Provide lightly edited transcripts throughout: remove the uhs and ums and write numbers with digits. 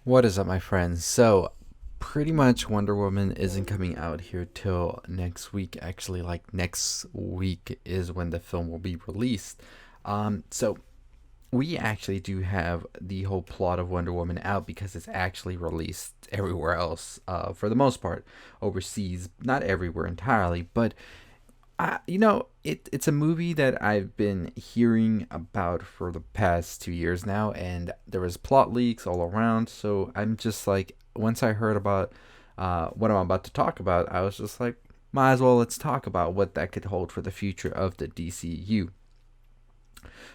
What is up, my friends? So, pretty much Wonder Woman isn't coming out here till next week. Actually, like next week is when the film will be released. So we actually do have the whole plot of Wonder Woman out because it's actually released everywhere else, for the most part, overseas. Not everywhere entirely, but it's a movie that I've been hearing about for the past 2 years now, and there was plot leaks all around. So I'm just like, once I heard about what I'm about to talk about, I was just like, might as well let's talk about what that could hold for the future of the DCU.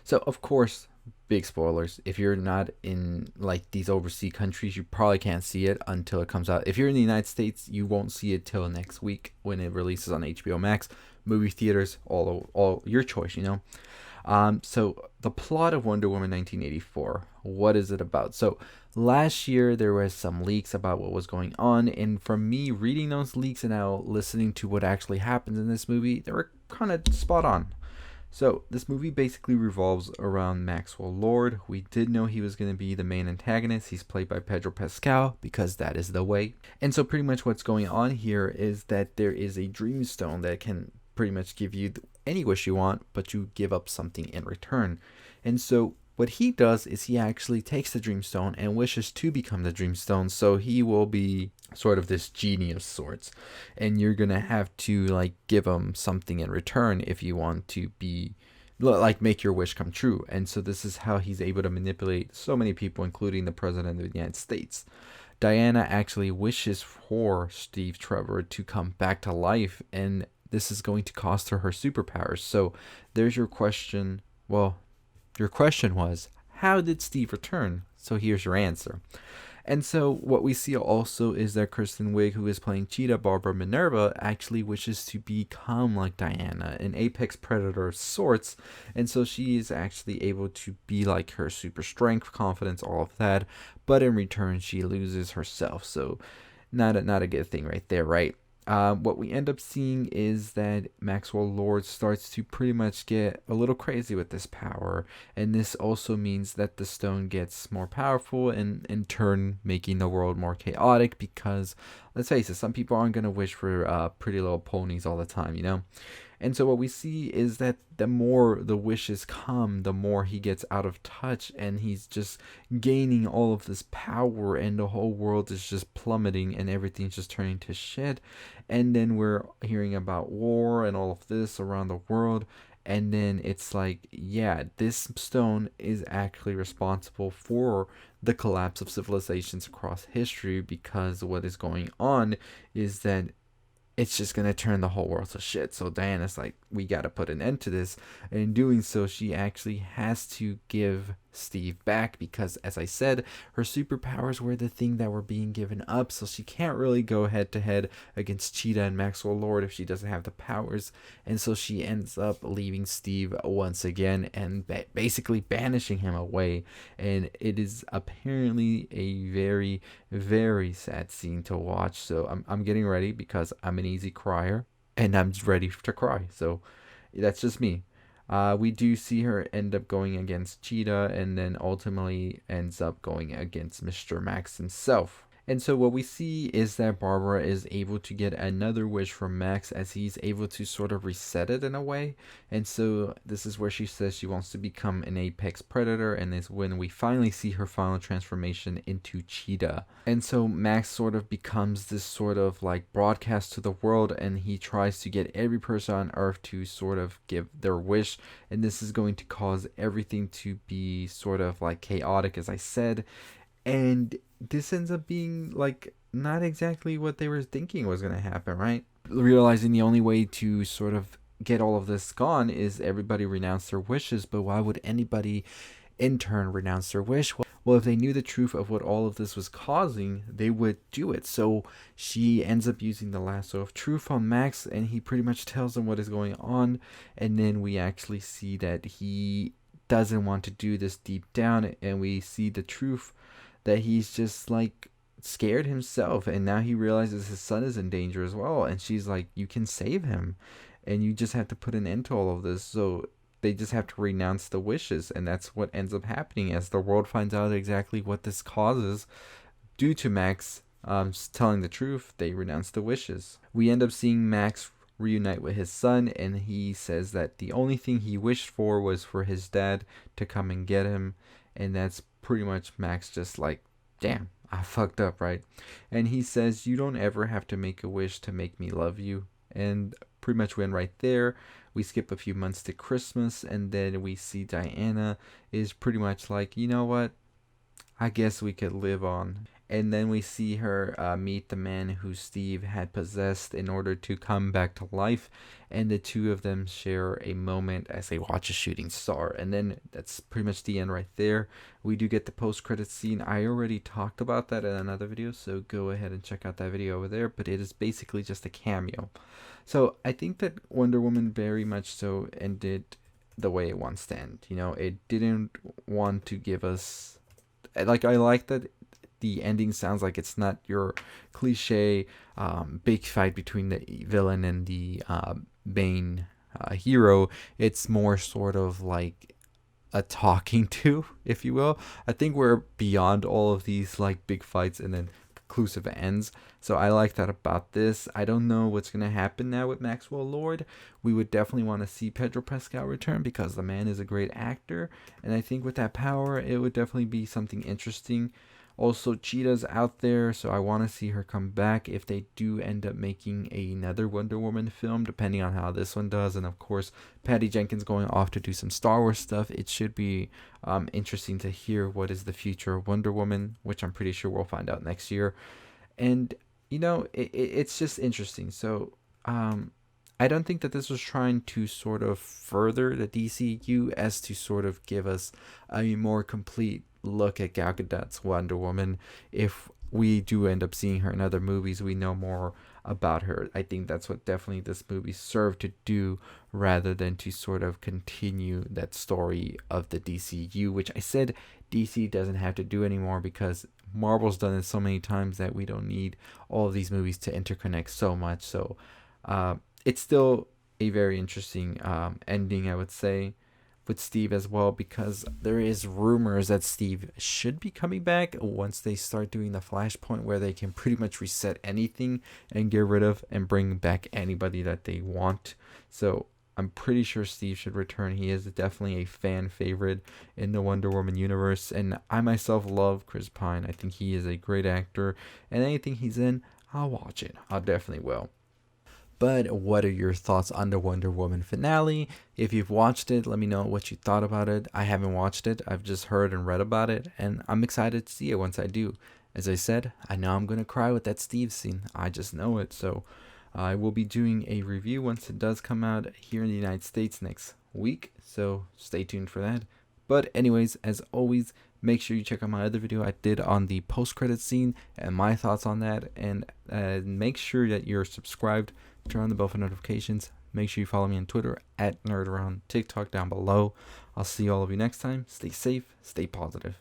So of course, big spoilers. If you're not in like these overseas countries, you probably can't see it until it comes out. If you're in the United States, you won't see it till next week when it releases on HBO Max, movie theaters, all your choice. So the plot of Wonder Woman 1984. What is it about? So last year there was some leaks about what was going on, and from me reading those leaks and now listening to what actually happens in this movie, they were kind of spot on. So this movie basically revolves around Maxwell Lord. We did know he was going to be the main antagonist. He's played by Pedro Pascal because that is the way. And so pretty much what's going on here is that there is a dream stone that can pretty much give you any wish you want, but you give up something in return. And so what he does is he actually takes the Dreamstone and wishes to become the Dreamstone. So he will be sort of this genie of sorts, and you're gonna have to like give him something in return if you want to be like make your wish come true. And so this is how he's able to manipulate so many people, including the president of the United States. Diana actually wishes for Steve Trevor to come back to life, and this is going to cost her her superpowers. So there's your question. Well, your question was, how did Steve return? So here's your answer. And so what we see also is that Kristen Wiig, who is playing Cheetah, Barbara Minerva, actually wishes to become like Diana, an apex predator of sorts. And so she is actually able to be like her, super strength, confidence, all of that. But in return, she loses herself. So not a good thing right there, right? What we end up seeing is that Maxwell Lord starts to pretty much get a little crazy with this power, and this also means that the stone gets more powerful and in turn making the world more chaotic because, let's face it, some people aren't going to wish for pretty little ponies all the time. And so what we see is that the more the wishes come, the more he gets out of touch, and he's just gaining all of this power, and the whole world is just plummeting and everything's just turning to shit. And then we're hearing about war and all of this around the world. And then it's like, yeah, this stone is actually responsible for the collapse of civilizations across history, because what is going on is that it's just gonna turn the whole world to shit. So Diana's like, we gotta put an end to this. And in doing so, she actually has to give Steve back because, as I said, her superpowers were the thing that were being given up. So she can't really go head to head against Cheetah and Maxwell Lord if she doesn't have the powers. And so she ends up leaving Steve once again and basically banishing him away. And it is apparently a very, very sad scene to watch. So I'm getting ready because I'm an easy crier and I'm ready to cry. So that's just me. We do see her end up going against Cheetah and then ultimately ends up going against Mr. Max himself. And so what we see is that Barbara is able to get another wish from Max as he's able to sort of reset it in a way. And so this is where she says she wants to become an apex predator, and is when we finally see her final transformation into Cheetah. And so Max sort of becomes this sort of like broadcast to the world, and he tries to get every person on Earth to sort of give their wish. And this is going to cause everything to be sort of like chaotic, as I said. And this ends up being like not exactly what they were thinking was going to happen, right? Realizing the only way to sort of get all of this gone is everybody renounce their wishes. But why would anybody in turn renounce their wish? Well, if they knew the truth of what all of this was causing, they would do it. So she ends up using the lasso of truth on Max, and he pretty much tells him what is going on. And then we actually see that he doesn't want to do this deep down, and we see the truth that he's just like scared himself, and now he realizes his son is in danger as well. And she's like, you can save him, and you just have to put an end to all of this. So they just have to renounce the wishes, and that's what ends up happening as the world finds out exactly what this causes. due to Max telling the truth, they renounce the wishes. We end up seeing Max reunite with his son, and he says that the only thing he wished for was for his dad to come and get him, and that's pretty much Max just like, damn, I fucked up, right? And he says, you don't ever have to make a wish to make me love you. And pretty much went right there. We skip a few months to Christmas, and then we see Diana is pretty much like, you know what? I guess we could live on. And then we see her meet the man who Steve had possessed in order to come back to life. And the two of them share a moment as they watch a shooting star. And then that's pretty much the end right there. We do get the post-credit scene. I already talked about that in another video, so go ahead and check out that video over there. But it is basically just a cameo. So I think that Wonder Woman very much so ended the way it wants to end. You know, it didn't want to give us, like, I like that the ending sounds like it's not your cliche big fight between the villain and the main hero. It's more sort of like a talking to, if you will. I think we're beyond all of these like big fights and then conclusive ends. So I like that about this. I don't know what's going to happen now with Maxwell Lord. We would definitely want to see Pedro Pascal return because the man is a great actor. And I think with that power, it would definitely be something interesting. Also, Cheetah's out there, so I want to see her come back if they do end up making another Wonder Woman film, depending on how this one does. And of course, Patty Jenkins going off to do some Star Wars stuff. It should be interesting to hear what is the future of Wonder Woman, which I'm pretty sure we'll find out next year. And, you know, it's just interesting. So, I don't think that this was trying to sort of further the DCU as to sort of give us a more complete look at Gal Gadot's Wonder Woman. If we do end up seeing her in other movies, we know more about her. I think that's what definitely this movie served to do, rather than to sort of continue that story of the DCU, which I said DC doesn't have to do anymore because Marvel's done it so many times that we don't need all of these movies to interconnect so much. So it's still a very interesting ending, I would say, with Steve as well, because there is rumors that Steve should be coming back once they start doing the Flashpoint, where they can pretty much reset anything and get rid of and bring back anybody that they want. So I'm pretty sure Steve should return. He is definitely a fan favorite in the Wonder Woman universe, and I myself love Chris Pine. I think he is a great actor, and anything he's in, I'll watch it. I definitely will. But what are your thoughts on the Wonder Woman finale? If you've watched it, let me know what you thought about it. I haven't watched it. I've just heard and read about it, and I'm excited to see it once I do. As I said, I know I'm going to cry with that Steve scene. I just know it. So I will be doing a review once it does come out here in the United States next week. So stay tuned for that. But anyways, as always, make sure you check out my other video I did on the post-credit scene and my thoughts on that. And make sure that you're subscribed. Turn on the bell for notifications. Make sure you follow me on Twitter @NerdAround, TikTok down below. I'll see all of you next time. Stay safe, stay positive.